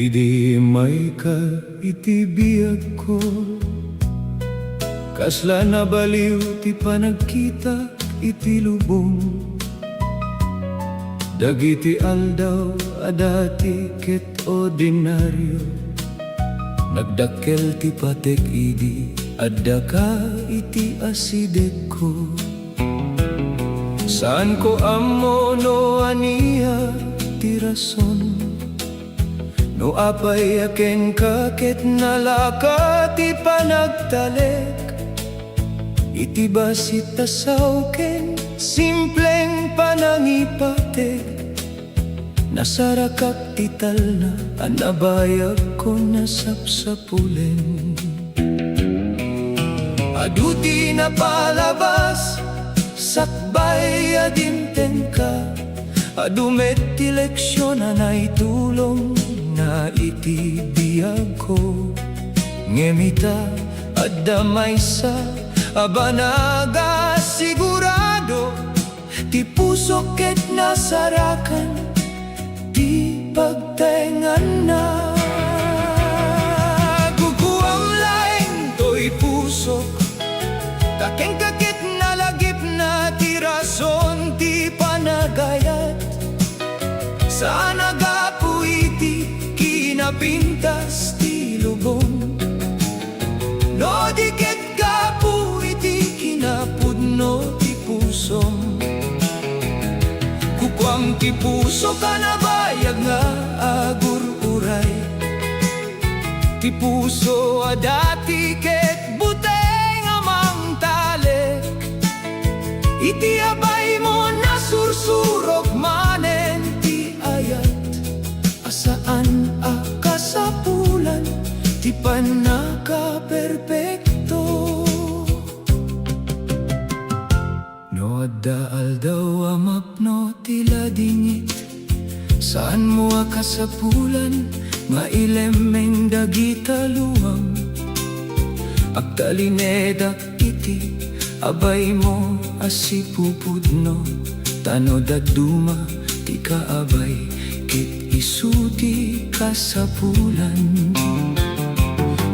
Idi may ka itibiyag ko, kasla na baliw ti panagkita iti lubong. Dagiti aldaw adati ket ordinaryo, nagdakkel ti patek idi adda ka iti asidek ko. Saan ko amo no aniya ti rason, no apay aken kaket nalaka ti panagtalek. Iti basit tasaw ken simpleng panangipatek, nasarakak ti talna anabayag ko nasapsapulen. Aduti na palabas sakbay adinten ka, adumet ti leksyon na itulong na itibiyag ko. Ngemita adamay sa abanaga sigurado, ti puso ket nasarakan ti pagtaengan na. Guguang laeng to'y puso, takeng kakit nalagip na ti rason ti panagayat. Saan agapu iti kinapintas ti lubong, no diket gapu iti kinapudno ti pusom. Kukwang ti puso kanabayag nga agur-uray, ti puso adati ket buteng amang talek. Iti abay mo nasursurok manen ti ayat, asaan akasapulan ti panaka-perpekto. No addaal daw amapno tila dingit, saan mo akasapulan nga ilemeng dagita luwang. Agtalinedak iti abay mo asipupudno, tanod at duma ti kaabay kit isuti kasapulan.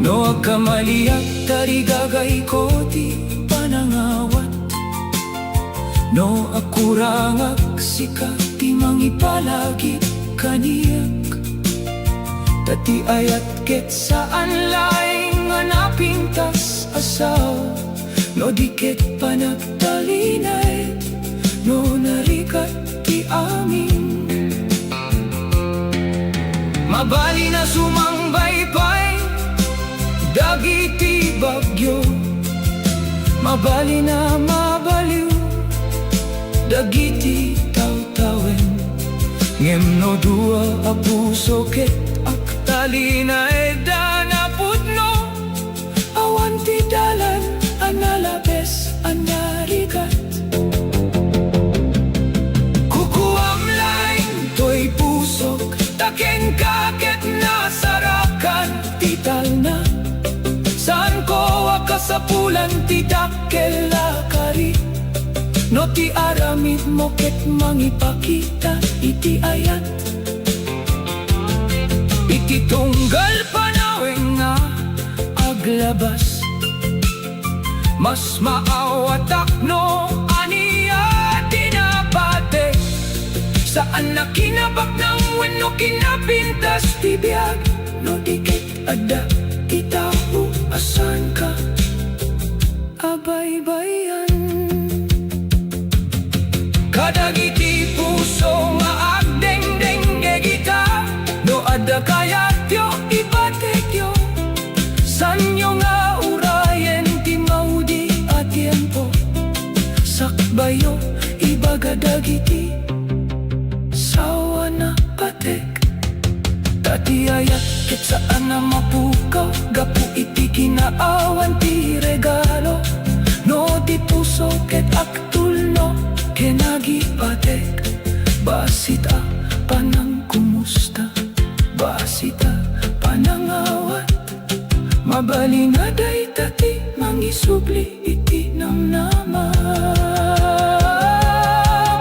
No agkamaliak tarigagay ko ti panangawat, no akurangak sika ti mangipalagi kaniyak. Tati ayat ket saan laing nga napintas asaw, no diket panagtalinay, no narikat ti amin. Mabali na sumangbaypay dagiti bagyo, mabali na mabaliw dagiti tawtawen. Ngem no dua a puso ket aktalinay da napudno, awan ti dalan analabes anarikat. Kukuam laing to'y pusok, taken kaket nasarakan ti talna. Saan ko akasapulan ti dakkel lakari, no ti aramid mo ket mangipakita iti ayat. Iti tunggal panaweng nga aglabas, mas maawatak no aniya tinapatek. Saan na kinabak ng wenno kinapintas ti biyag, no diket adda itahu asan ka abay-bayan. Kadagiti puso nga agdeng-deng gegita, no adda kayatyo ipatekyo. Sanyo nga urayen ti maudi a tiempo, sakbayo ibaga dagiti sawa na patek. Tati ayat ket saan na mapukaw, gapu iti kinaawan ti regalo, no di puso ket aktulno kenagipatek. Basita panang kumusta, basita panangawat, mabali na day tati mangisubli iti namnama.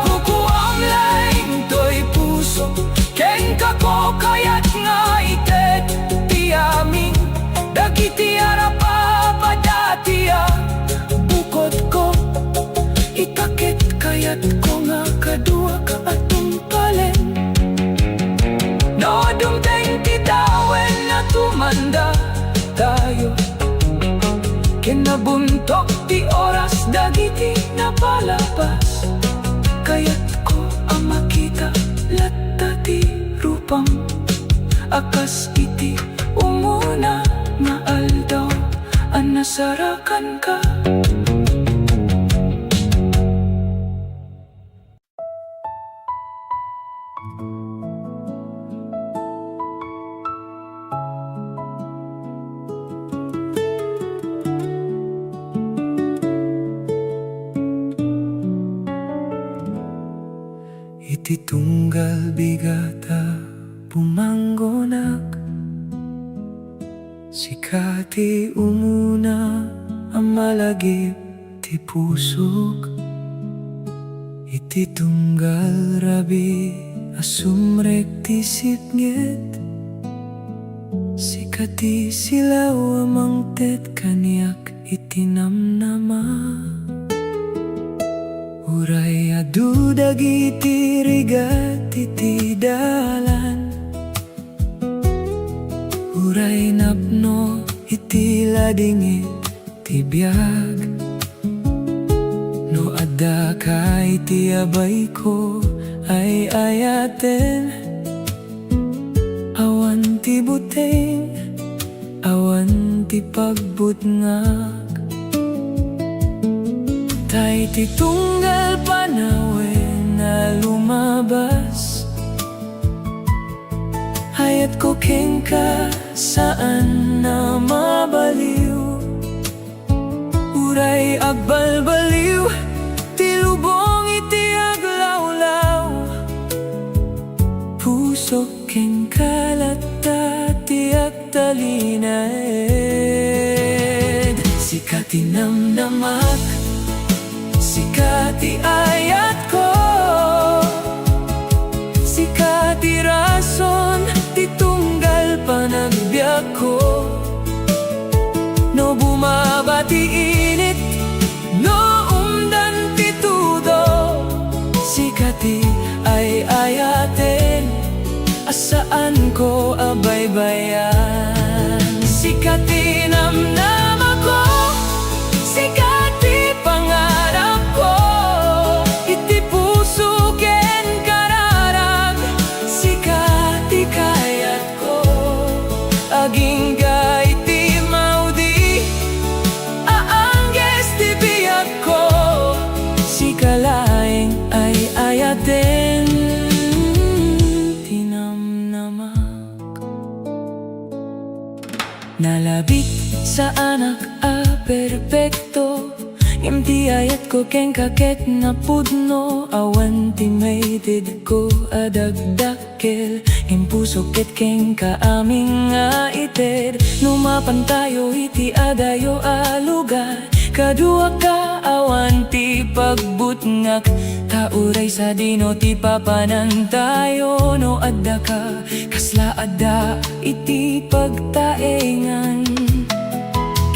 Kukuam laing to'y puso ken kako kayat nga ite, Kinabuntok ti oras dagiti napalabas, kaya't ko ang makita latta ti rupam. Akas iti umuna nga aldaw ang nasarakan ka. Iti tunggal bigata pumanggonak, sikati umuna ang malagip ti pusok. Iti tunggal rabi asumrek ti sipnget, sikati silaw amang tet kaniak iti namnama. Uray adu dagiti rigat iti dalan, uray napno iti ladingit ti biag. No adda ka iti abay ko ay ayaten, awan ti buteng, awan ti pagbutngak. Tay ti tunggal panawen na lumabas, hayat ko kengka saan na mabaliw. Uray agbalbaliw, ti lubong iti aglawlaw. Pusok kengka latta ti agtalinaed. Sikati namnamak, sikati ayat ko, sikati rason ti tunggal panagbiag ko. No bumaba ti init, no umdan ti tudo, sikati ay ayaten, asaan ko abaybayan. Sikati namnam ako, sikati pangarap ko, iti puso ken kararag, sikati kayat ko, aging iti maudi, aangges ti biyak ko, sikalaeng ay ayaten, tinamnamak. Nalabit sa anak a perpekto, imti ayat ko ken kaket na pudno, awan ti maydid ko adagdakkel, impusok ket ken kaaming nga ited. Numapan tayo iti adayo a lugar, kadua ka awan ti pagbutngak, tauray sa dino ti papanan tayo. No adda ka kasla adda iti pagtaengan,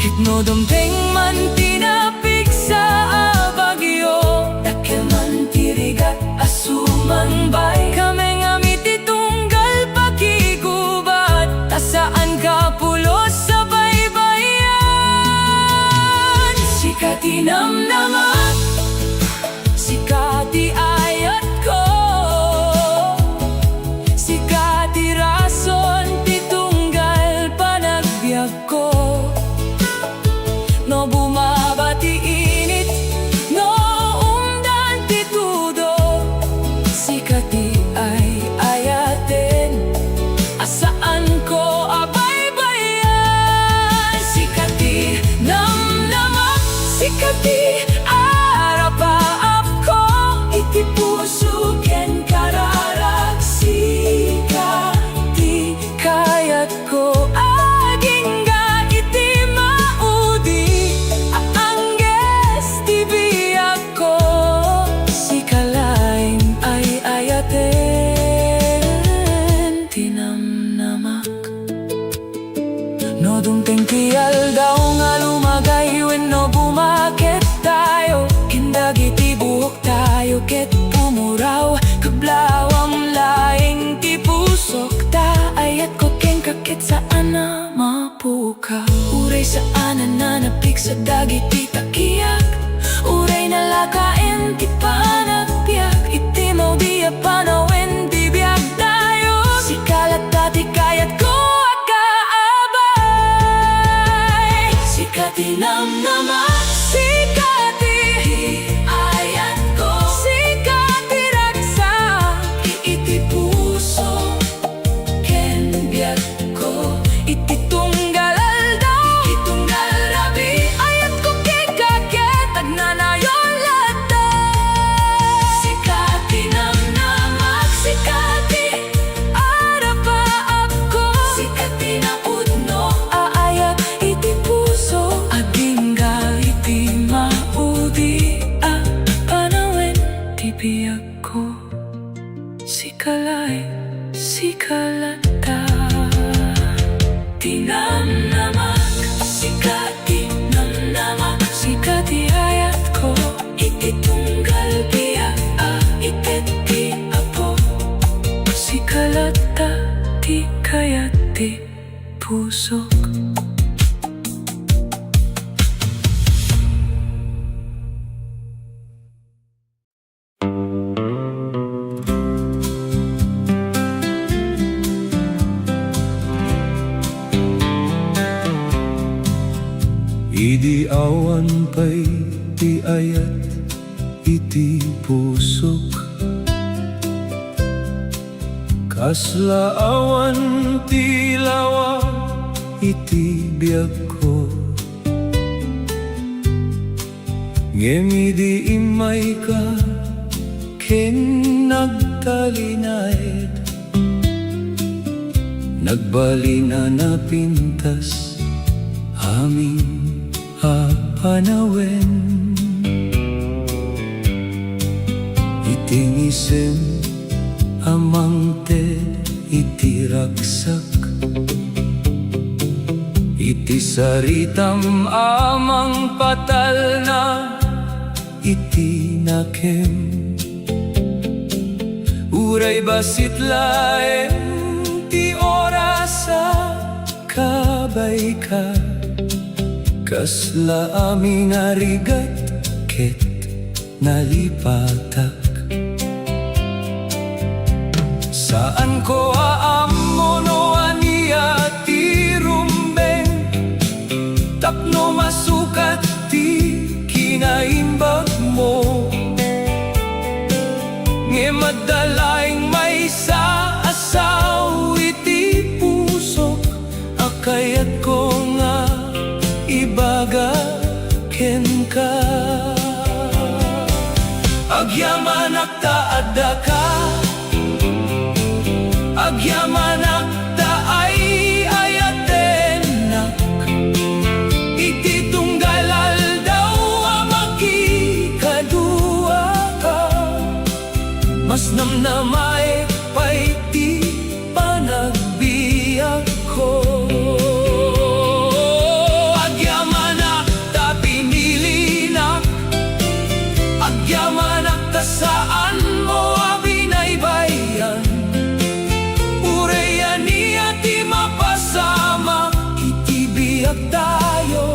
kitno dumpeng man tinapik sa abagyo, dakkel man tirigat asuman bay. Kame nga miti tunggal pakigubat, asaan ka pulos sa baybayan. Sikati namnamak, sikati ayat ko, sikati rason ti tunggal panagbiag ko. No bumaba ti init, no umdan ti tudo, sikati ay ayaten, asaan ko abaybayan. Sikati namnamak, sikati arapaap ko, iti puso ken kararag, sikati kayat ko, aging iti maudi, aangges ti biyak ko, sikalaing ay ayaten, tinamnamak. No dumpeng ti aldaw nga lumagay, wenno bumaket tayo, kindagiti buhok tayo ket pumuraw, kablawam laing ti pusok ta, ayat ko ken kakit saan na mapukaw. Uray saan na nanapik sa dagiti takiyak, uray na lakain ti panagbiag, itimaw di apanawen di biag tayo, sikalat dati kayat ko akaabay, sikati namnaman, sikati ayat ko, sikati raksa, iti puso ken biag ko, iti tunggal aldaw, iti tunggal rabi, ayat ko kikaket, agnanayon lata, sikati namnamak, sikati arapaap ko, sikati na pudno, aayat iti puso, agingga iti maudi, panawen ti biag ko, sikalay, sikalata. Tinamnamak, sikati namnamak, sikati ayat ko, iti tunggal biag, iteti apo, sikalata ti kayat ti pusok. Idi awan pa'y ti ayat iti pusok, kasla awan ti lawa iti biag ko, ngem idi imay ka ken nagtalinayad, nagbalina na pintas amin panawen, itingisem amang ted iti ragsak, iti saritam amang patal na iti nakem, uray basit laem ti orasa kabay ka, kasla aming arigat ket nalipatak, saan ko aammo no ania ti rumbeng, tapno masukat ti kinaimbag mo, nge madalaing may sa asaw iti pusok, akayat ko nga ibaga ken ka, agyamanak ta adda ka, agyamanak ta ay ayatenak, iti tunggal aldaw amaki kadua ka, mas namnamay pa'y ti panagbiag ko. Agyamanak ta saan mo abinaybayan, ureyan niya ti mapasama, iti biag tayo,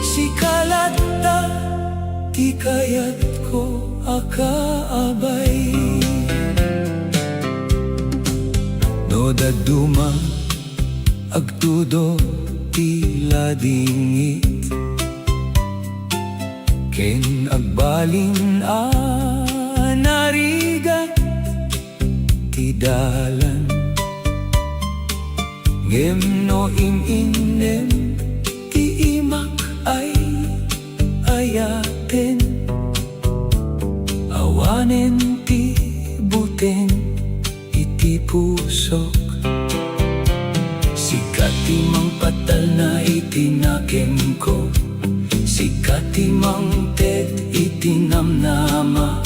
sikalat ta ti kayat ko akaabay. No daduma agtudo ti ladingit, ken agbalin narigat ti dalan, ngem no iminem ti imak ay ayaten, awanen ti buten iti pusok, sikati mang patal na itinakem ko, sikati mang ted itinamnama,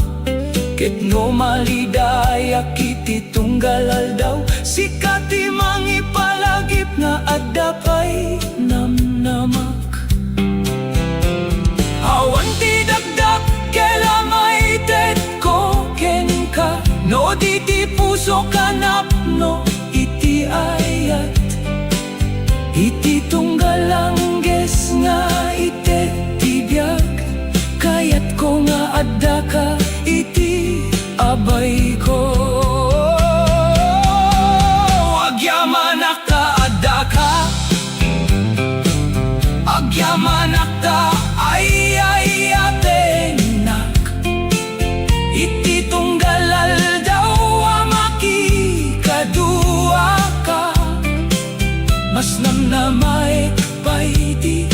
ket no malidayak iti tunggal aldaw, sikati mang ipalagip nga addapay namnamak, awan ti dagdag kelamay ted ko ken ka, no di ti puso kanap no iti ayat, iti tunggal langges nga adaka iti abay ko. Agyamanak ta adaka, agyamanak ta ay atenak, iti tunggalal daw amaki kadua ka, mas namnamay pa'y di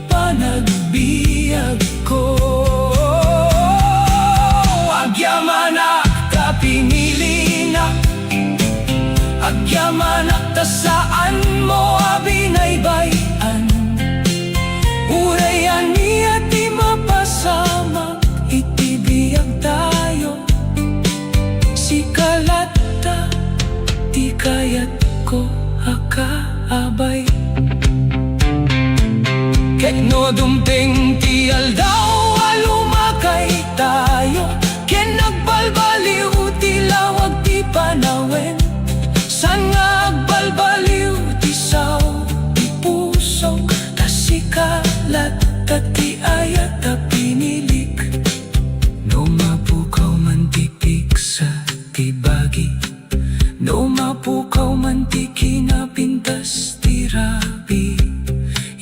panagbiag ko. Agyamanak ta pinili na, agyamanak ta saan mo abinaybayan, urayan niya di mapasamak, itibiyag tayo, sikalat ta, di kayat ko akaabay. Kekno dumting ti aldaw alumakay tayo, ken nagbalbaliw ti lawag ti panawen, san nga agbalbaliw ti saw ti pusok, ta sikalat ta ti ayat ta pinilik, no mapukaw man ti piksa ti bagi, no mapukaw man ti kinapintas ti rabi,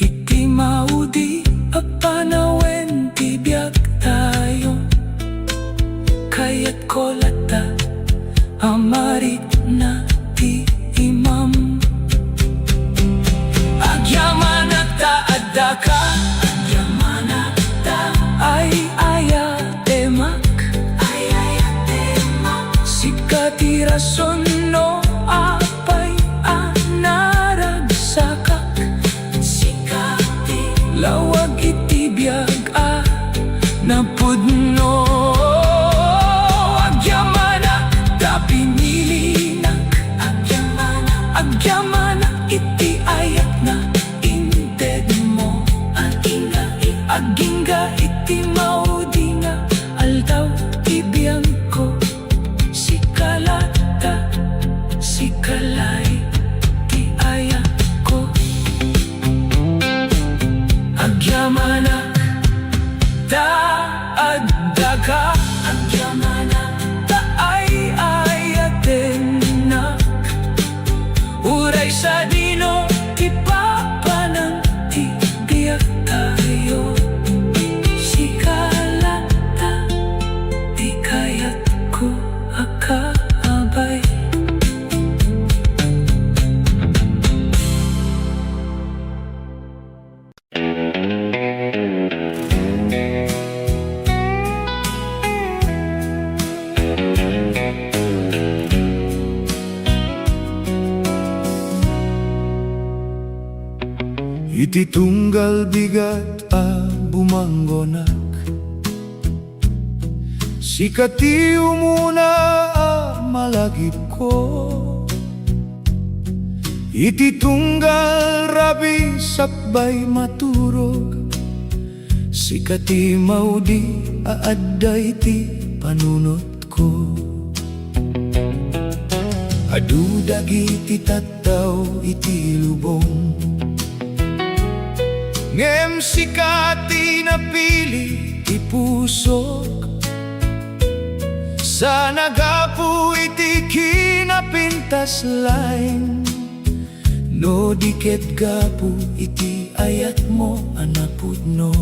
iti maudi a panawen ti biag tayo, kayat kolata amarit na ti imam. Agyamanak ta adaka, agyamanak ta ay ayatemak, sikati rason no apay anaragsakak, sikati lawag iti biag napudno. Agyamanak ta pinilinak, agyamanak iti ayat na inted mo, agingga iti maudi nga aldaw ibiyang ko, sikalata sikalay ti ayat ko. Agyamanak ta adaka, agyamanak ta ay ayatenak, uray sa dino ti papanang ti biyak tayo, sikalata di kayat ko akaabay. Iti tunggal bigat a bumanggonak, sikati umuna a malagip ko, iti tunggal rabi sakbay maturog, sikati maudi a adday ti panunot ko. Adu dagiti tattaw iti lubong, ngem sikati napili ti pusok, sa nagapu iti kinapintas lain, no diket gapu iti ayat mo anapudno.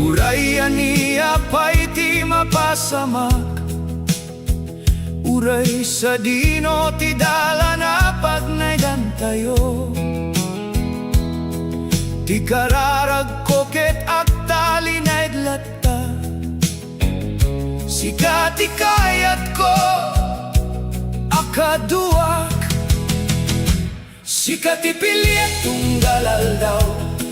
Urayan niya pa iti mapasamak, uray sa dino ti dala na pagnaydan tayo, ti kararag ko ket agtali na idlatta, sikati kayat ko akaduak, sikati piliet tunggalal daw,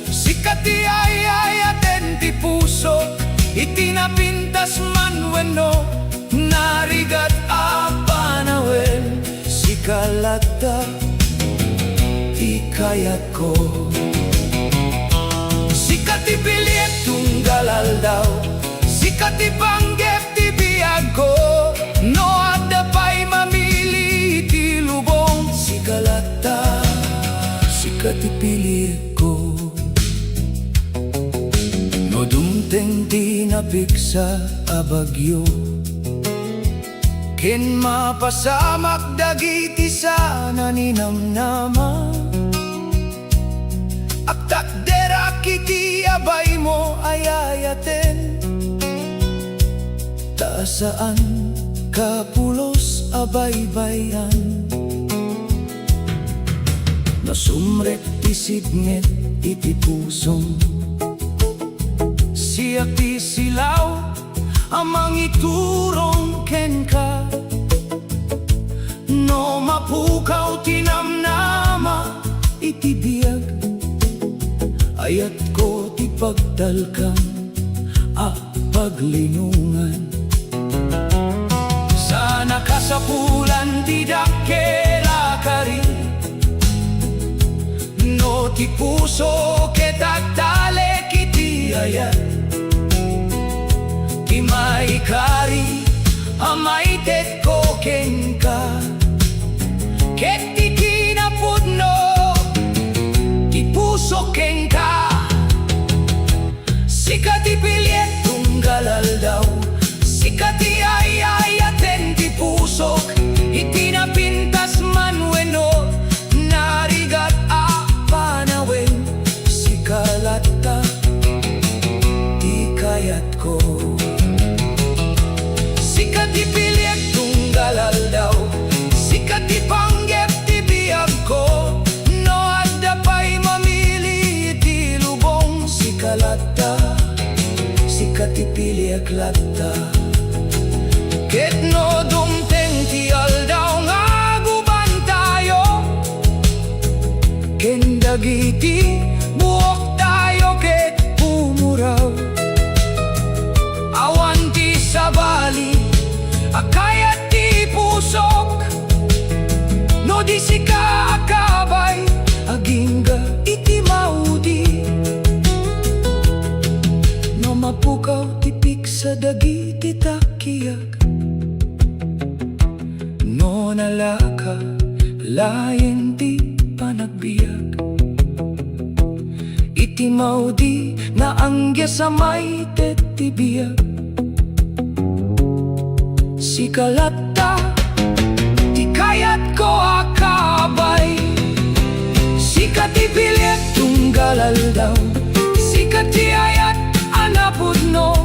sikati ayayaten ti pusok, iti napintas man wenno narigat a panawen, sikalata ti kayat ko. Sikati piliet tunggalal daw, sikati panggep ti biag ko, no adda pa'y mamili ti lubong, sikalata sikati piliet ko. no dumteng tinapik sa abagyo. Ken mapasamak dagiti sa naninamnama, aktak dera kiti abay mo ayayaten. Taasaan kapulos abay-bayan, nasumrek ti sidnget iti pusong siya ti silaw amang iturong ken ka. No mapukaw tinamnama iti biyag, ayat ko ti pagdalkan a paglinungan. Sana kasapulan ti dakela kari, no ti puso ketagdale kiti ayat. Ti maikari amay tet ko ken ka, ket ti kinapudno ti puso ken ka. Sika ti pilyet tunggalal daw, sika ti ayayaten ti pusok, itinapintas man wenno narigat a panawen. Sikalata ti kayat ko, sika ti pilyet tunggalal daw, sika ti panggep ti biyag ko. No adda pa'y mamili ti lubong, sikalata, sika ti pilyag lata. Ket no dumteng ti aldaw nga guban tayo, ken dagiti buok tayo ket pumuraw. Awan ti sabali akayat ti pusok, no di sika akabay agingga iti maudi. No mapukaw tipik sa dagiti takiyag, no nalaka layen ti panagbiag. Iti maudi na angya sa may tet ti biyag. Sikalata ti kayat ko akabay, sika ti pilyet tunggalal daw, sika ti ayat anapudno.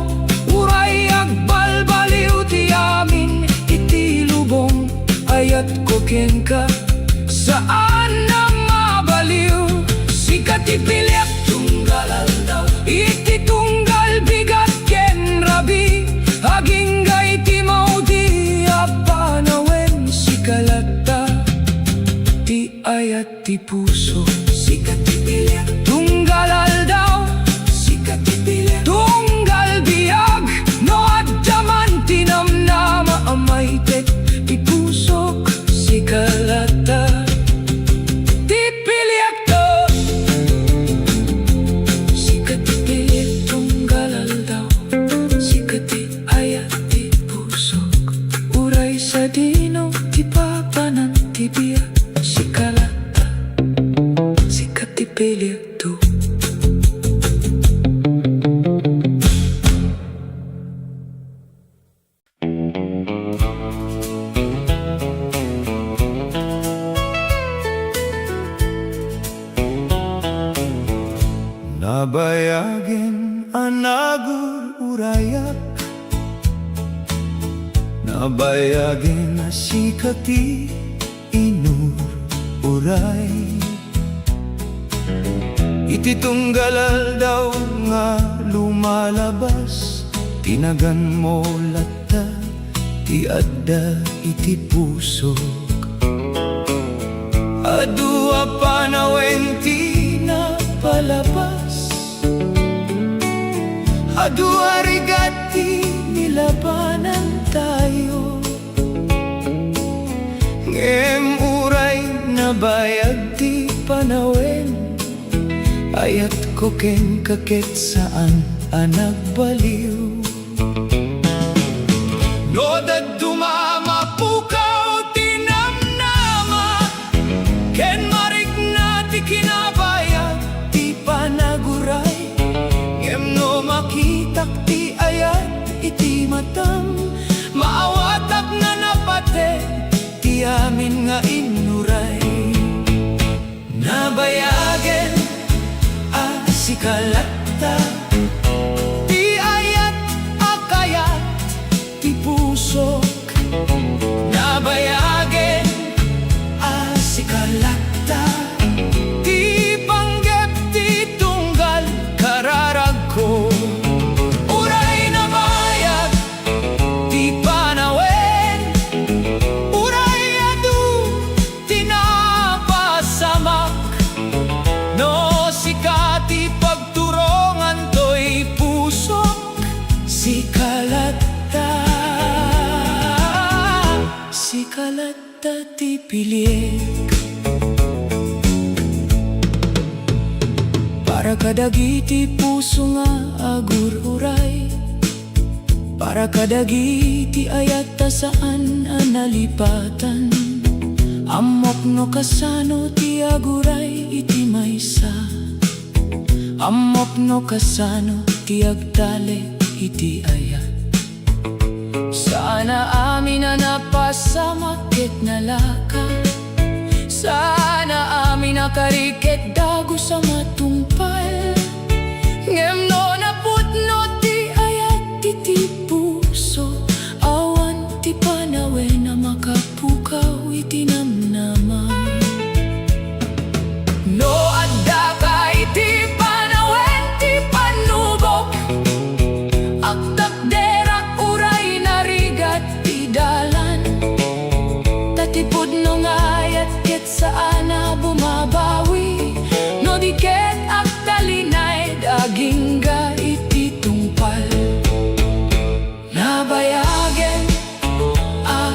Uray agbalbaliw ti amin iti lubong, ayat ko ken ka saan na mabaliw. Sika ti pilyet tunggalal daw, iti tunggal bigat ken rabi, agingga iti maudi apanawen. Sikalata ti ayat ti puso, sika ti pilyet tunggalal daw, sika ti pilyet tunggal biyag. No adyaman tinamnama amay tet ti pusok, sikalata ti pilyet to, sika ti pilyet tunggalal daw, sika ti ayat ti pusok. Uray sa dino ti papanan ti biyag, sikalata, sika ti pilyet to. Nabayagin anagur urayak, nabayagin na sikati inur uray. Iti tunggalal daw nga lumalabas, tinagan mo lata ti adda iti pusok. Adua panawen ti napalabas, adua rigati nilabanan tayo. Ngem uray na bayag ti panawen, ayat ko ken kaket saan anak baliw. No dadumama pukaw tinamnama, ken marik na ti kinabayag ti panaguray. Ngem no matam, maawatak na napate, ti amin nga inuray. Nabayagen si kalata, ti ayat akayat, ti pusok. Nabayagen si kalata, ti panggep, ti tunggal kararag ko. Uray na bayag, ti panawen, uray adu, tinapasamak. No sikati pagturongan to'y pusok, si kalata, si kalata ti pilik. Para kadagiti puso nga agur-uray, para kadagiti ayat ta saan analipatan. Amok no kasano ti aguray iti maysa, amok no kasano ti agtale iti ayat. Sana amin na napasamakit na laka, sana amin na kariket dago sa matungpal. Ngem no naputno ti ayat iti puso, awan ti panawe na makapukaw iti namnaman. No adda ka iti panawen ti panubok, agtakderak uray narigat ti dalan. Tatipod no ngayat ket saan na bumabawi, no di ket agtalinay daging ga iti tungpal. Nabayagen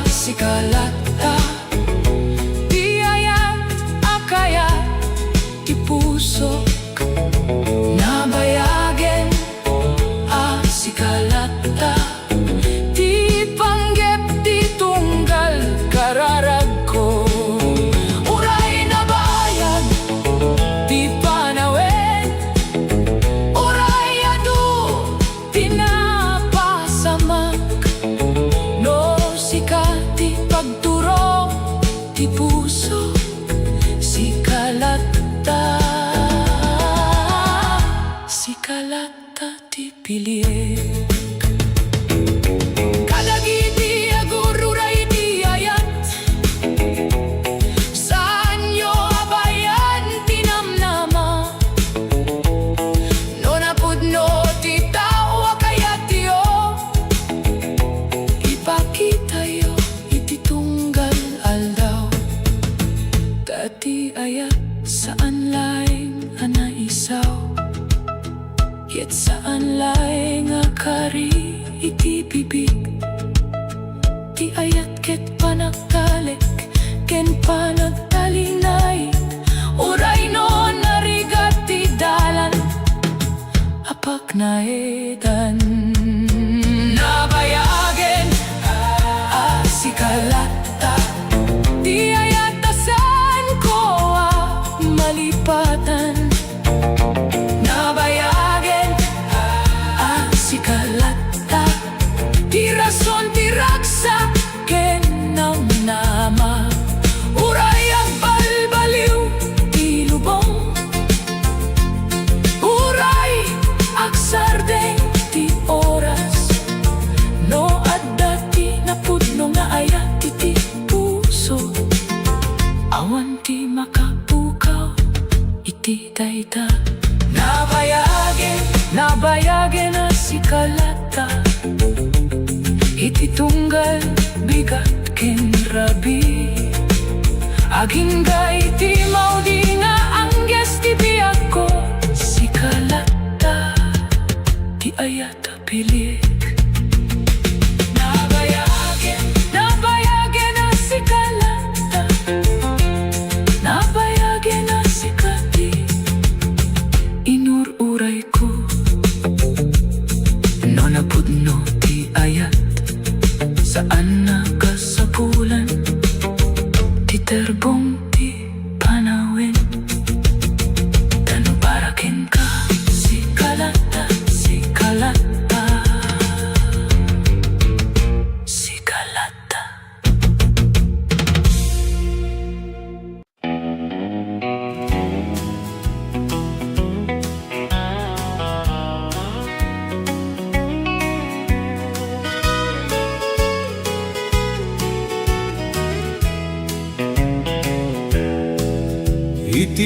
si kalata, ti ayat akayat, ti pusok. Nabayagen si kalata, ti panggep, ti tunggal kararag ko. Uray na bayag, ti panawen, uray adu, tinapasamak. No sikati pagturo, ti puso, si kalata, si kalata ti pilik. Kadagiti agururay ti ayat, saan yo abayan tinamnama. No napudno ti tao akayat yo, ipakita yo iti tunggal aldaw. Dati ayat saan laing anaisaw, yet saan laing akari iti bibig. Ti ayat ket panagtalek, ken panagtalinay, uray no narigat ti dalan, apak naedan. Nabayagen si kalata, ti ayat asan ko malipatan. Nabayagen si kalata, ti rason ti ragsa ken namnama. Uray ang balbaliw ti lubong, uray agsardeng ti oras. No adda ti napudno nga ayat iti puso, awan ti makapukaw iti dayta. Nabayagen si kalata, iti tunggal bigat ken rabi. Agingga iti maudi nga angges ti biag ko, si kalata, ti ayat pilik. Nabayagen si kalata, nabayagen si kati, inururay ko. No napudno ti ayat, saan nakasapulan, ti terbong ti panawin. Tanubarakin ka, si kalata, si kalata.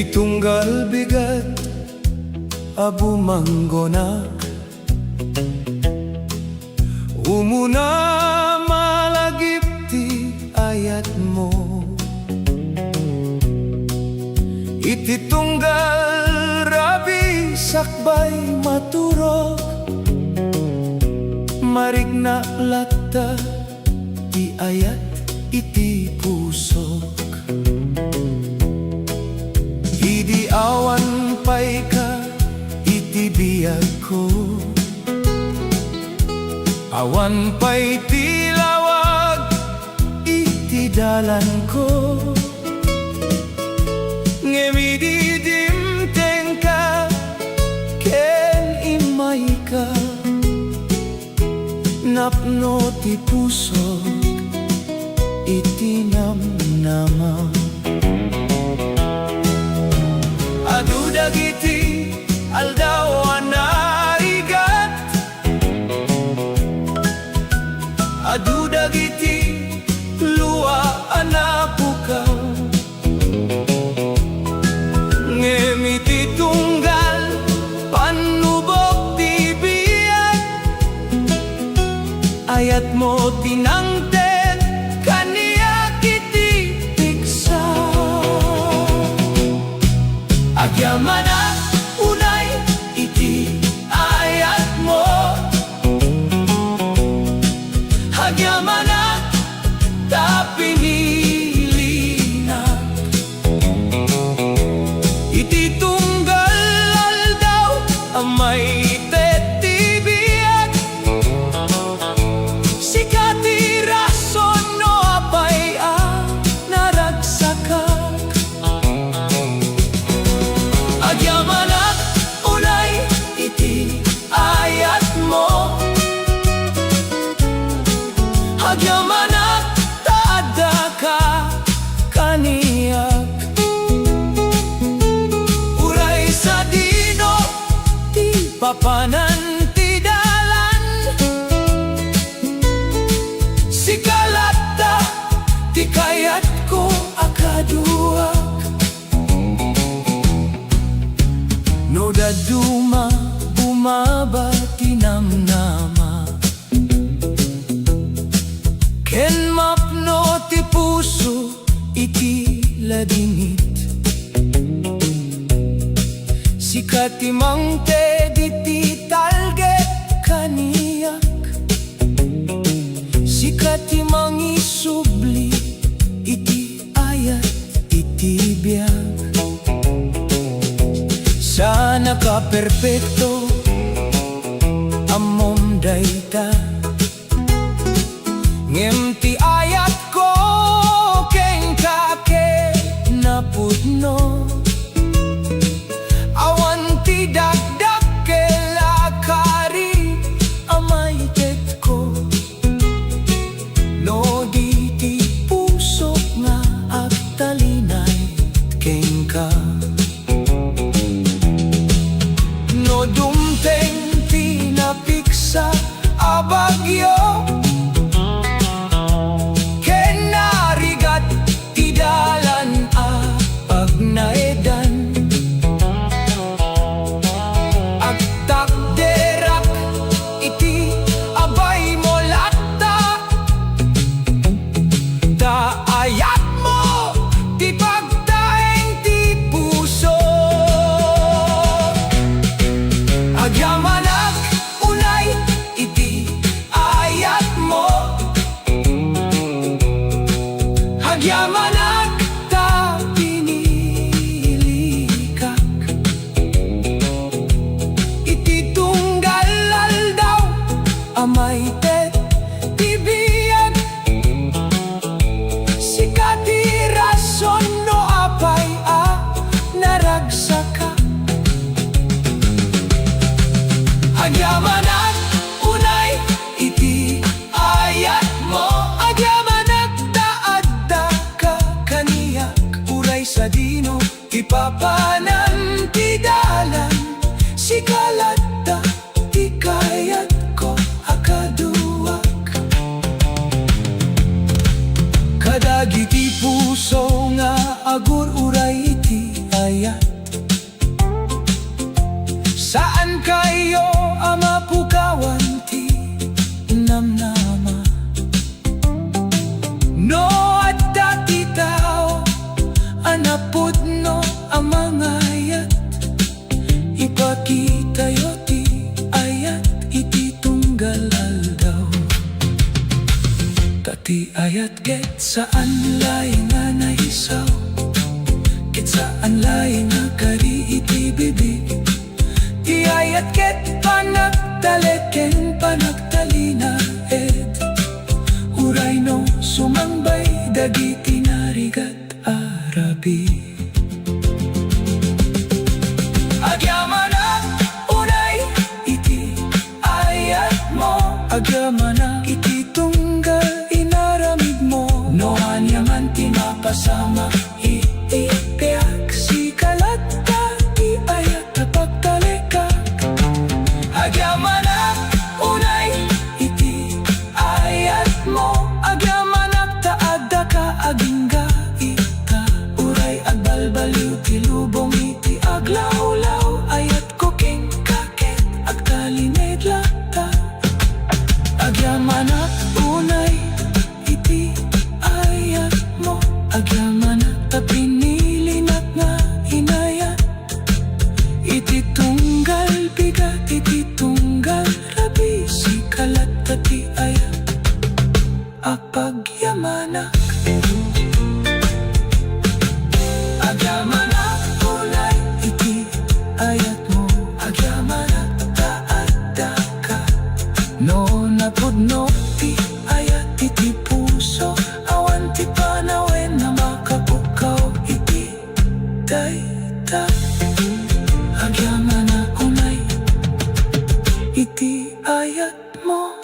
iti tunggal bigat abu manggonak umuna malagip ti ayat mo iti tunggal rabi sakbay maturok marigna latta ti ayat iti pusok idi awan pay ka iti biyag ko awan pay ti lawag iti dalan ko ngemididim ka ken imay ka napno ti pusok iti namnama adu dagiti aldaw anarigat adu dagiti luwa anapukaw ngemiti tunggal panubok ti biyag ayat mo tinangten kaniya kiti piksa agyamanak unay iti ayat mo agyamanak ta pinili na iti tunggal aldaw amay tetibiyag sikati rason no apay naragsakak agyamanak unay iti ayat mo agyamanak taada ka kaniyak uray sa dino ti papanan ti dalan sikalata ti kayat ko akaduak no daduma bumaba ti namnama ken mapno ti puso iti ladingit sikati mangte diti talget kaniyak sikati mangisubli iti ayat iti biyag sana ka perpekto amom dayta ngem ti ayat ko ken kake napudno awan ti dagdag kelakari amay tet ko no di ti pusok nga agtalinay ken ka no dumteng ti napiksa abagyo dalan pag naedan agtak derak iti abay mo latta ta ayat mo ti pagdaeng ti puso agyamanak unay iti ayat mo agyamanak iti Saan kayo ama pukawan ti namnama? No at dati tao anapod no amangayat ipakita yo ti ayat iti tunggal aldaw. Tati ayat ket saan laing nga naisaw, ket saan laing nga kari iti bibig. Ti ayat ket panagtaleken panagtalina et uray no sumangbay dagiti narigat arabi. Agyamanak unay iti ayat mo, agyamanak iti tunggal inaramid mo. No anyaman ti mapasama iti peak si kalat ti ayat tapagtaleka. Agyamanak unay iti ayat mo, agyamanak taadda ka agingga ita uray agbalbaliw ti lubong iti aglawlaw ayat ko king kaket agtalined lata. Agyamanak unay iti ayat mo, agyamanak ta pinilinat nga inayat iti tunggal bigat iti tunggal rabi si kalat ti ayat apagyamanak. Agyamanak unay iti ayat mo, agyamanak taadda ka. No napudno ti ayat iti puso, awan ti panawen na makapukaw iti dayta. Agyamanak unay iti ayat mo.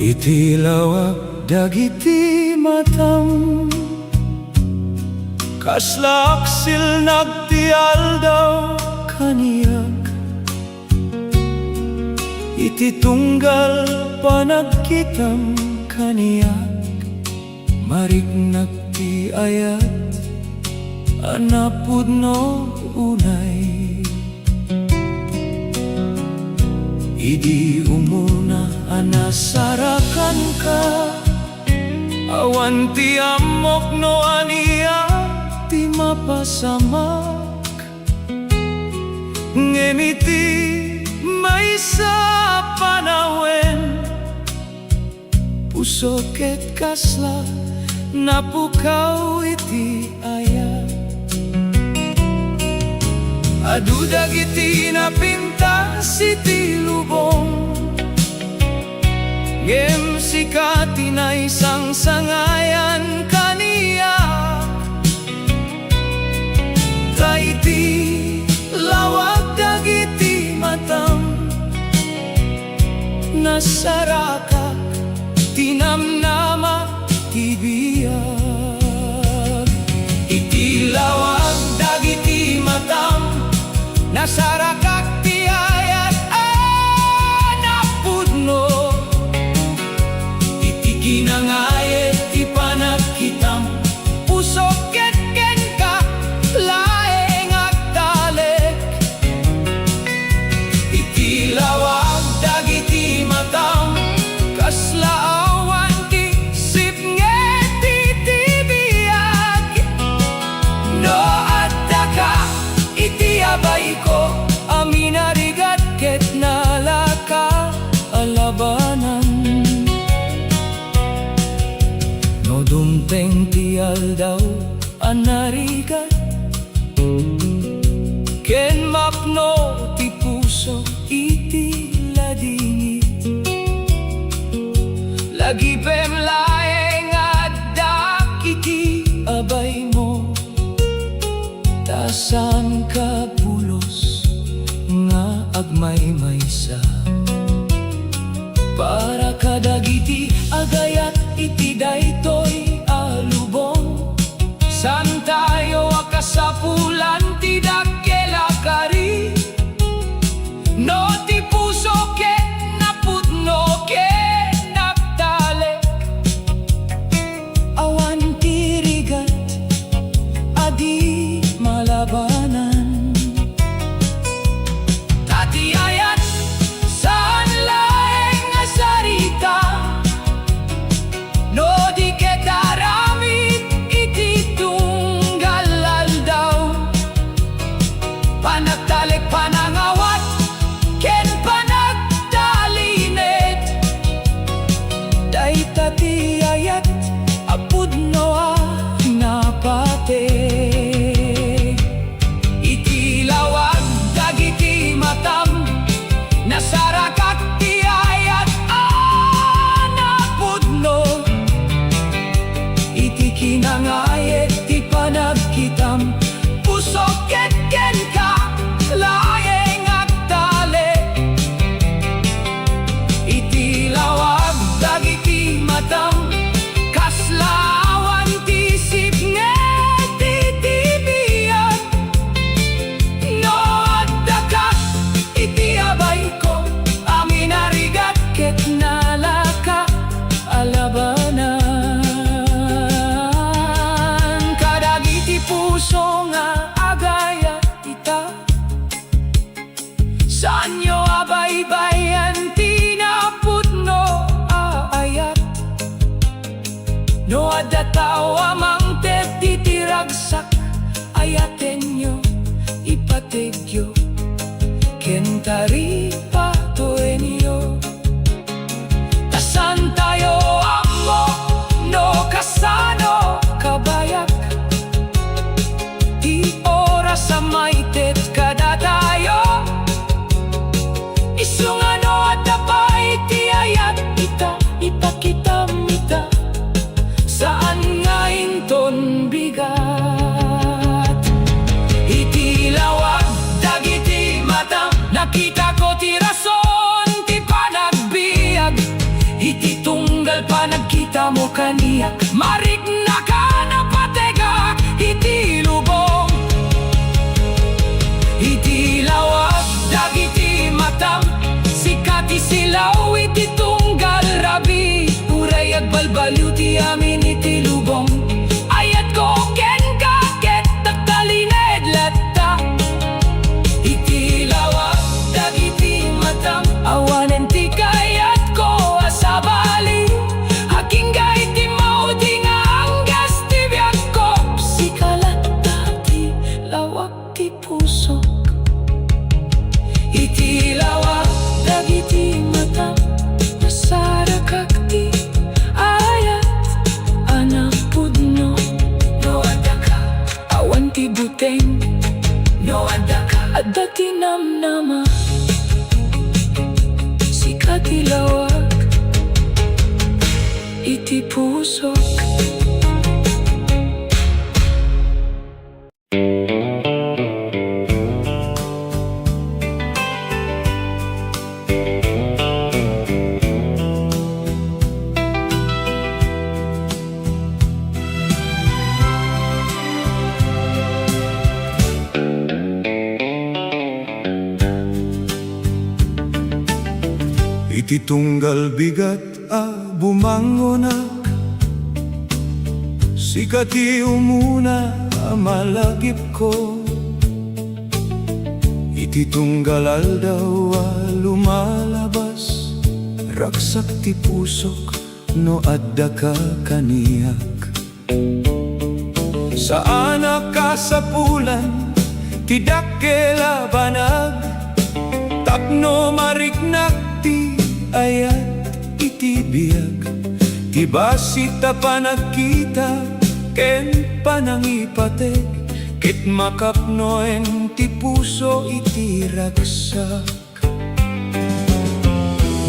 Iti lawag dagiti matam, kaslaksil nagtial daw kaniyak. Iti tunggal panagkitam kaniyak, mariknak ti ayat anapudno unay. Idi umuna anasarakan ka, awan ti amok no aniya ti mapasamak. Ngemiti may sa panawen, puso ket kasla napukaw iti ayat. Adu dagiti napintas iti lubong, ngem sikati na isang sangayan kaniya. Taiti lawag dagiti matam, nasarakak tinamnama ti biyag. Iti lawag dagiti matam, nasarakak ti ayat anapudno. Iti ginangayet ti panagkitam, puso ket ken ka laeng agtalek. Iti lawag dagiti matam, kaslaawan ti sipnget iti biyag. No adda ka iti abay ko, amin arigat ket nalaka alabanan. No dumteng ti aldaw anarigat, ken mapno ti puso iti ladingit. Lagi pem laeng adda iti abay mo, tasan ka pulos nga agmaymaysa. Para kadagiti agayat iti daitoi alubong, san tayo akasapulan ti dakkel akari. panagtalik panangawat ken panagdalinit daitati ayat apudno napate iti lawag dagiti matam nasarakak ti ayat anapudno iti kinangayet ti panagkitam pusok ket ken ka laeng agtali iti lawag dagiti matam kaslawan ti sipnge ti tibiyag no addakat iti abay ko amin arigat ket nalaka alabanan kadagiti puso nga agaya ita saan nyo abaybayan tinapudno aayat no adataw amang tep titiragsak ayaten nyo ipategyo kentari patoenyo tasan tayo amo no kasano kabayak di oras sa maitet kada tayo isungano at dapay ti ayat ita ipakita mita saan nga inton bigat iti lawag dagiti matam nakita ko ti rason ti panagbiag iti tunggal panagkita mo kaniyak marik na ka napatega iti lubong iti lawag dagiti matam sikati silaw iti tunggal rabi uray agbalbalyo ti amin iti lubong ayat ko ken kaket taktalined latta iti lawag dagiti matam awanen ti kayat ko asabali haking gay ti maudi nga anggas ti biyak ko sikalatta ti lawag ti puso iti lawag dagiti matam nasarakak ti ayat anapudno no adaka awan ti buteng no adaka adda ti namnama sikati lawag iti pusok iti tunggal bigat bumangonak sikati umuna malagip ko iti tunggal aldaw lumalabas raksak ti pusok no adda ka kaniyak saan kasapulan ti dakkela banag tapno mariknak ti ayat iti biyag ti basita panagkita ken panangipate ket makapnoen ti puso iti ragsak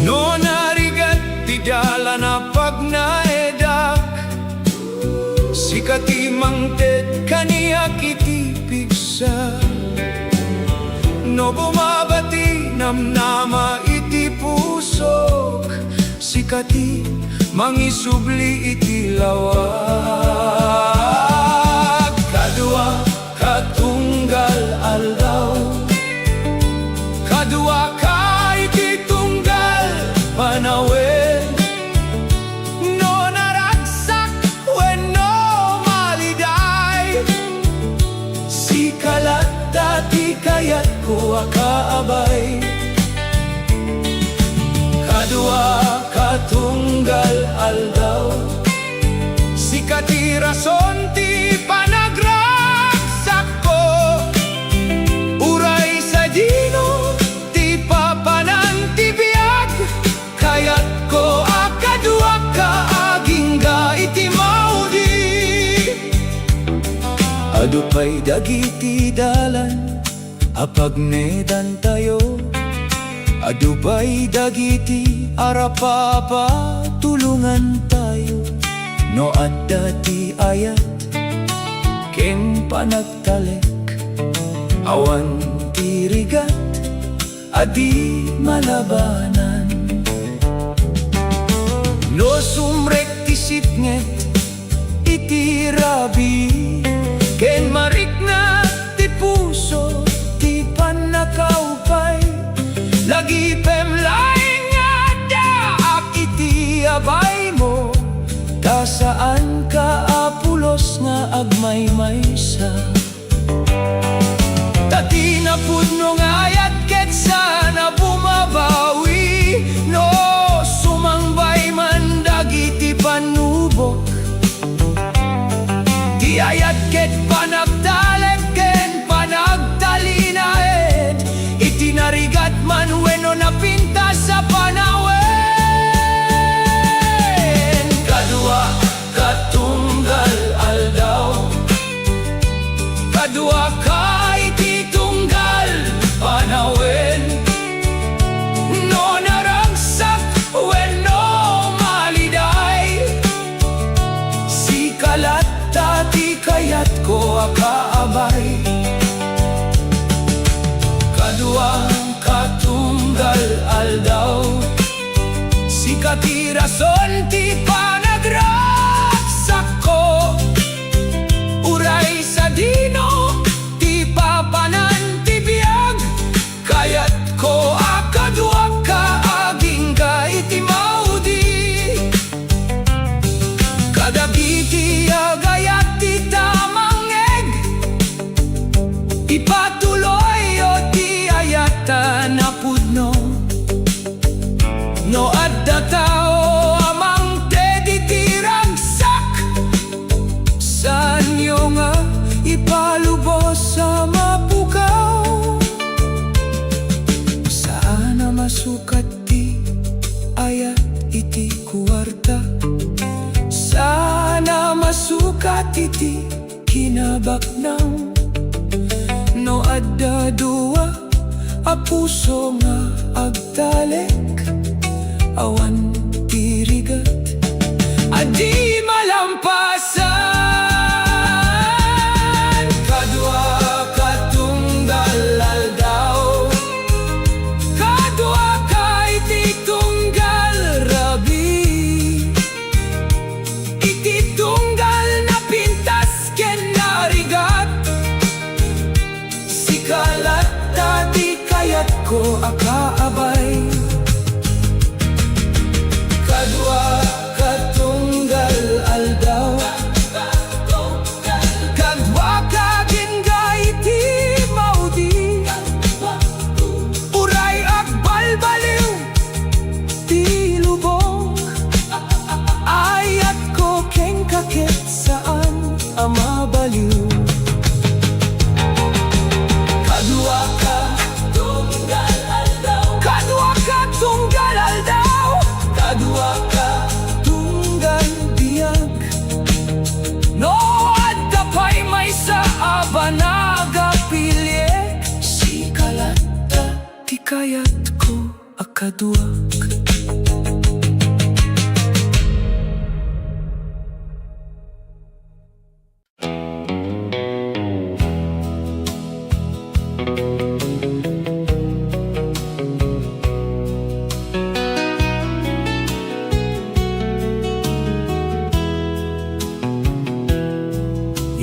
no narigat ti dala na pagnaedak sikati mangted kaniyak iti pigsa no bumabati namnama iti pusok sikati mangisubli iti lawag kadua katunggal aldaw kadua ka iti tunggal panawen no naragsak wenno maliday sikalat dati kayat ko akaabay kadua katunggal aldaw sikati rason ti panagraksak ko uray Adupay dagiti dalan apagnedan tayo, adupay dagiti arapapa tulungan tayo. No adda ti ayat ken panagtalek, awan ti rigat adi malabanan. No sumrek ti sitnget iti rabi, ken marikna ti puso ti panakaupay. Lagi pemlaing ada ak iti abay mo, ta saan ka apulos nga agmaymaysa. Tati na pudno nga ayat ket sana bumabawi, no sumangbay man dagiti panubok. Di ayat ket panagtalek ken panagtalinaed, itinarigat man wenno napinta sa panawen. Kadua katunggal aldaw, kadua ka iti tunggal panawen. No naragsak wenno maliday, si kalat tati kayat ko akaabay. Kadua katunggal aldaw, si katirason ti panagraksak ko. Uray sa dino ti papanan ti biag, kayat ko akadua ka aging ka iti maudi. Kadagiti agayat ti tamangeg, ipatuloy o ti ayatan na pudno. No adda tao amang teditiragsak, saan nyo nga ipalubos sa mapukaw. Saan na masukat ti ayat iti kuwarta, sana masukat iti kinabaknang. No adda dua a puso nga agtalek, awan tirigat adi malampasan. Kadua katunggal aldaw, kadua ka iti tunggal rabi, iti tunggal na pintas ken narigat, si kalat tati kayat ko akaabay. Kadua katunggal aldaw, kadua kagingga iti maudi. Uray agbalbaliw ti lubong, ayat ko ken kakit saan amabaliw. Kadua katunggal aldaw, kadua katunggal aldaw, kadua katunggal biag. No adda pay may sa abanaga pilyek, si kalata ti kayat ko akaduak.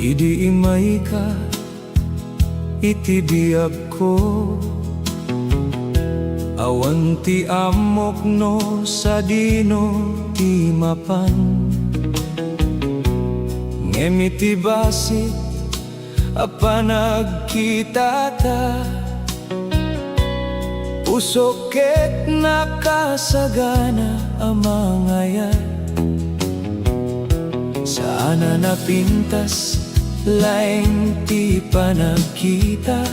Idi imay ka iti biyag ko, awan ti amok no sa dino ti mapan. Ngem iti basit a panagkita ta, usok ket nakasagana a mangayat. Sana napintas laeng ti panagkita,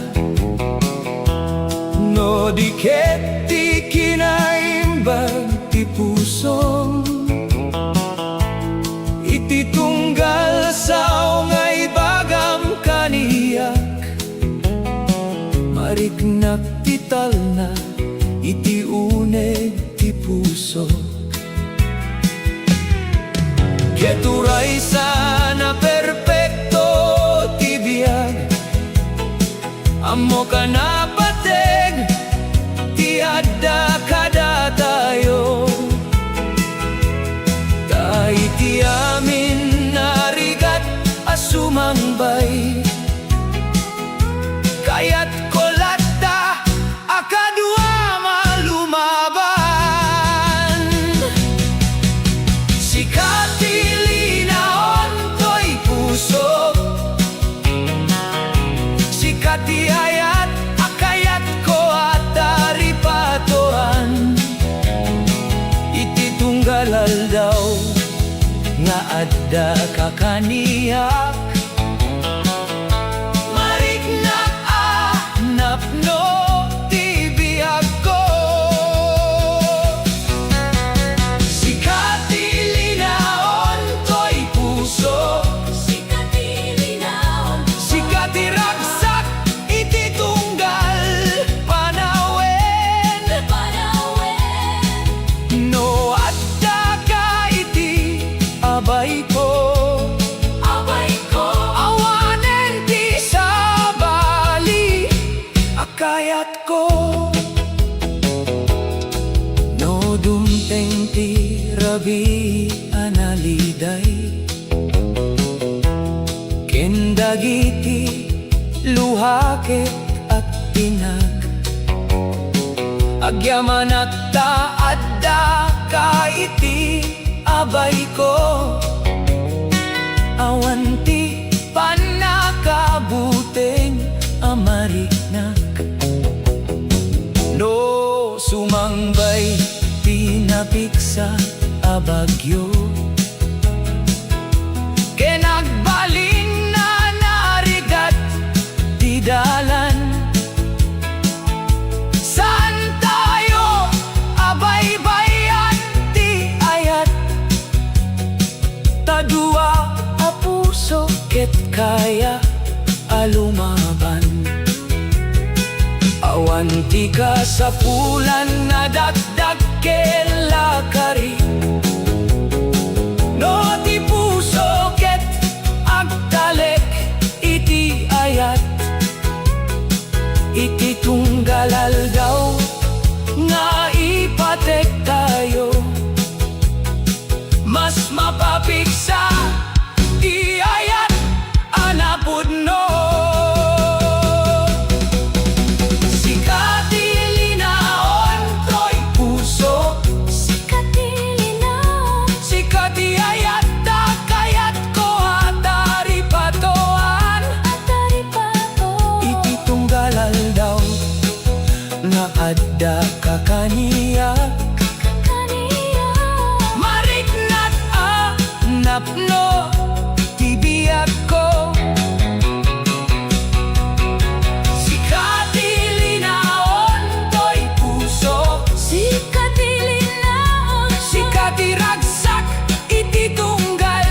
no di ket ti kinaimbag ti pusong. Iti tunggal sao nga ibagam kani mariknak tital na iti uneg ti puso. Keturay sana perpekto ti biyag, amo ka na pateg ti adda kada tayo. Ta iti amin narigat asumangbay, kaya't kolata akadwa malumaban. Sikati linaon to'y puso, sikati ayat akayat ko at daripatoan. Iti tunggalal daw nga adda kakaniyak, mariknak napno ti biyag ko. Sikati linaon to'y puso, Sikati linaon, sikati ragsak iti tunggal panawen. panawen. No adda ka iti abay ko, Abay ko, awanen ti sabali akayat ko. No dumteng ti rabi analiday, kendagiti luhake at pinag. Agyamanak ta adda ka iti abay ko, awanti panakabuteng amariknak. No sumangbay pinapiksa abagyo, kenagbalin na narigat di dalan. Saan tayo abay-bayan ti ayat, tadua a puso ket kaya alumaban. Awanti ka sa pulan na dagdag kelakari, no ti puso ket agtalek iti ayat. Iti tunggalal daw nga ipatek tayo, mas mapapiksa ti ayat anapudno. Sikati linaon to'y puso, sikati linaon, sikati ayat kayat ko at daripatoan. daripato. Iti tunggalal daw nga adda kakaniyak, Kaniya, mariknat napno ti biyag ko. Sikati linaon to'y puso, sikati linaon, sikati ragsak iti tunggal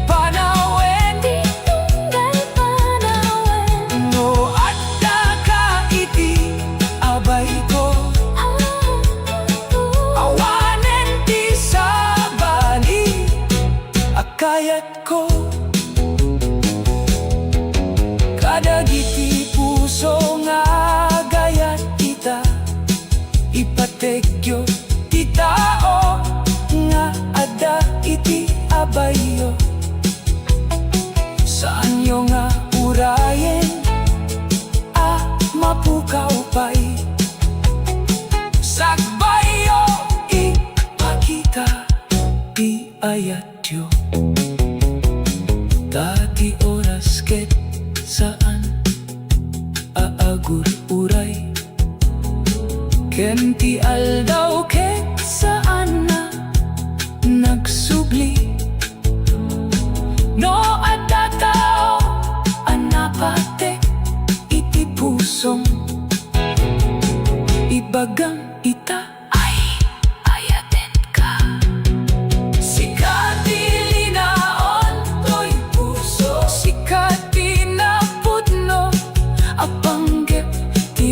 panawen. tunggal panawen. No adda ka iti abay ko, awanen ti sabali akayat ko. Kadagiti puso nga gayat ita, ipategyo ti tao nga adda iti abayo. Saan yo nga urayen mapukaw pa'y sagbayo ipakita ti ayat yo. Dati oras ket saan aagur uray, ken ti aldaw ket saan na nagsubli. No adda tao anapatek iti pusong ibagang ita ay ayaten ka. Sikati linaon to'y puso, sikati na pudno apanggep ti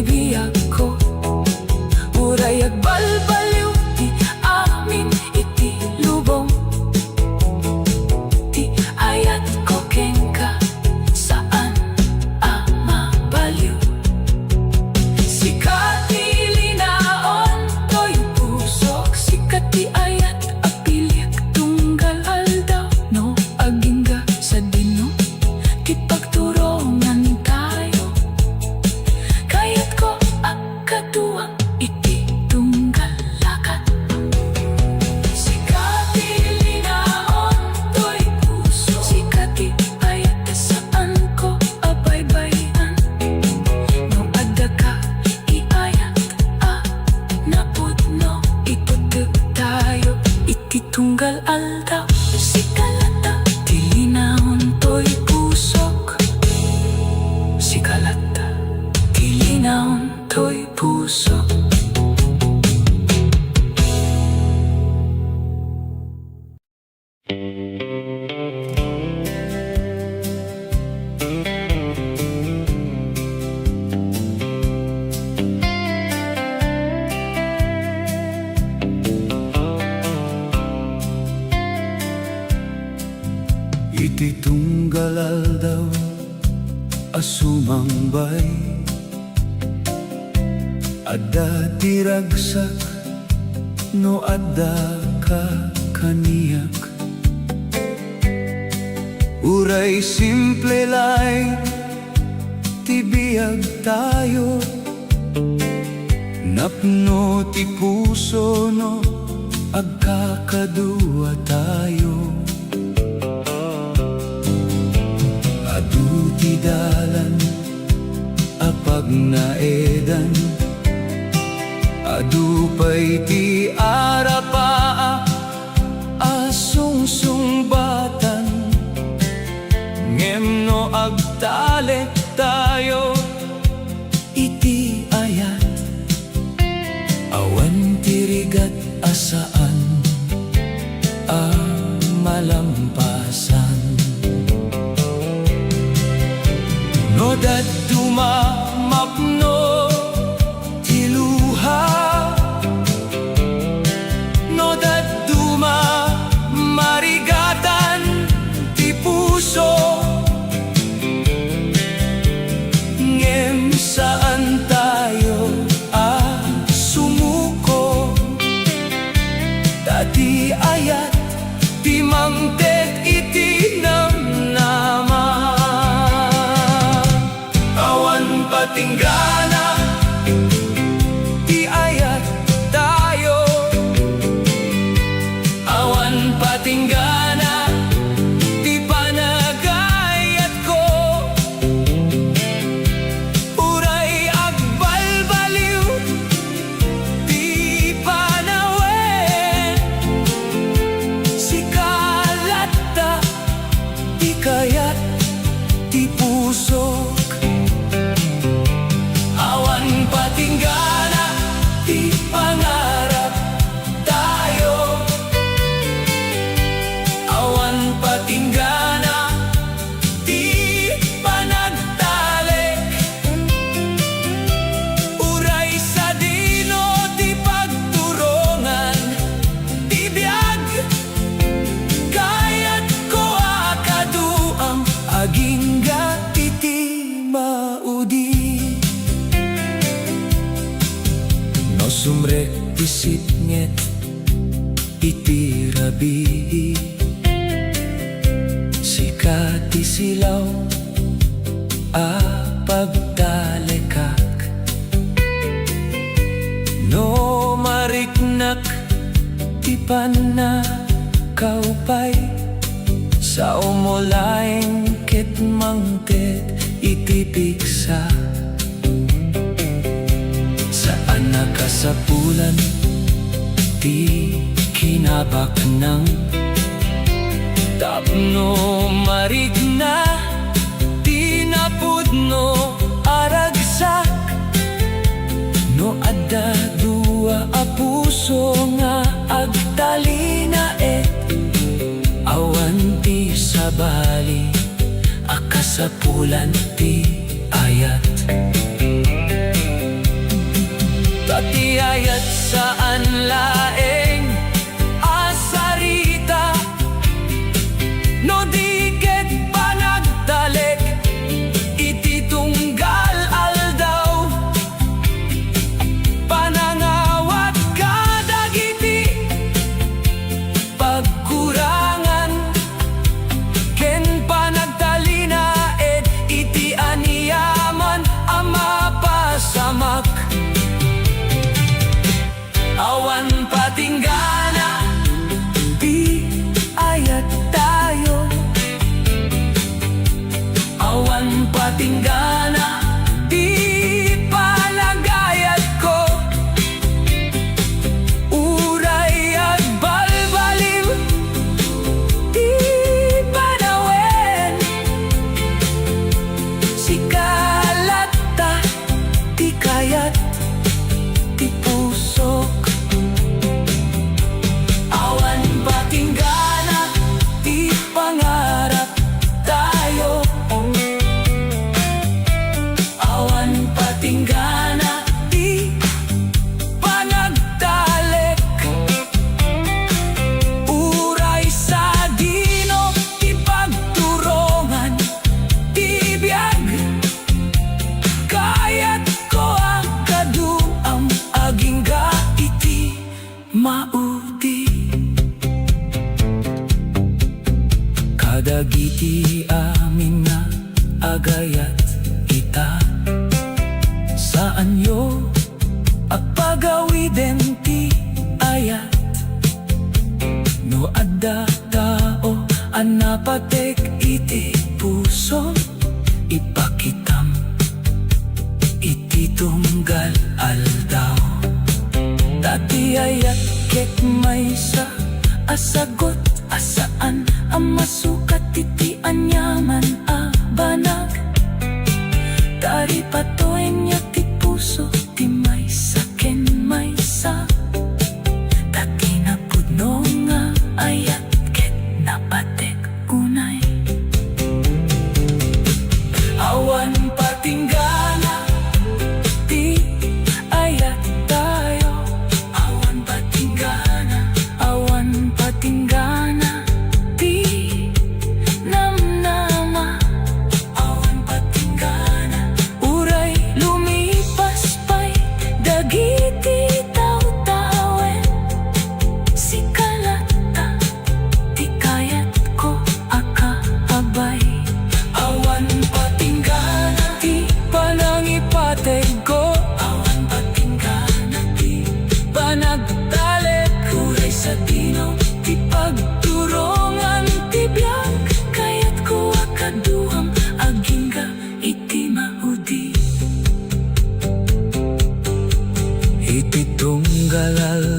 tunggal aldaw si kalata tilinahon to'y pusok si kalata tilinahon to'y pusok. Iti tunggalal daw asumambay adda tiragsak no adda ka kaniyak uray simple lay tibiyag tayo napno ti puso no agkakadua tayo adu ti dalan apag naedan adu pay ti arapa asungsungbatan ngem no agtalik tayo iti ayat awan tirigat asaan malampasan no daduma mapno tiluha no daduma marigatan ti puso ngem saan tayo sumuko dati ayat ti mangted iti namnama awan patinggana ti ayat tayo awan patinggana ti panagayat ko uray agbalbaliw ti panawen si kalata ti kayat ti pusok awan patinggana ti pangarap tayo awan patinggana ti panagtalik uray sa dino ti pagturongan ti biag kayat ko akaduang agingga iti maudi no sumrek isipnget iti rabi sikati silaw pagtalekak no mariknak ti panakaupay sa umulaing ket mangted iti piksa saan nakasapulan ti kinabak ng tapno marigna ti napudno aragsak no adda dua a puso nga agtalina awan ti sabali akasapulan ti ayat tati ayat saan laeng asarita no di ket panagtalek iti tunggal aldaw panangawat kadagiti pagkurangan ken panagtalina iti aniyaman ama pasamak awan pati kayat ti pusok. Awan patinggana ti pangarap tayo. Awan patinggana ti panagdalek. Uray sa dino ti pagturongan ti biyag. Kayat ko ang kaduam agingga iti maudi. Kadagiti amin na agayat kita. Saan yo agpagawiden ti ayat. No adda tao ang napatek iti puso. Ipakitam iti tunggal aldaw. Dati ayat ket maysa asagot asaan ang masukat iti anyaman a banag. Dari patoen niya ti puso ti maysa ken maysa. Dati napudno nga ayat ket napatek unay. Awan patinggana ti ayat tayo. Awan patinggana ti namnama. Awan patinggana uray lumipas pa'y dagiti taw-tawen. Si kalata ti kayat ko akaabay. Awan patinggana ti panangipateg ko. Awan patinggana ti panagdalek. Uray sa dino ti pagturongan ti biyag. Kayat ko akaduhang agingga iti maudi. Iti tunggal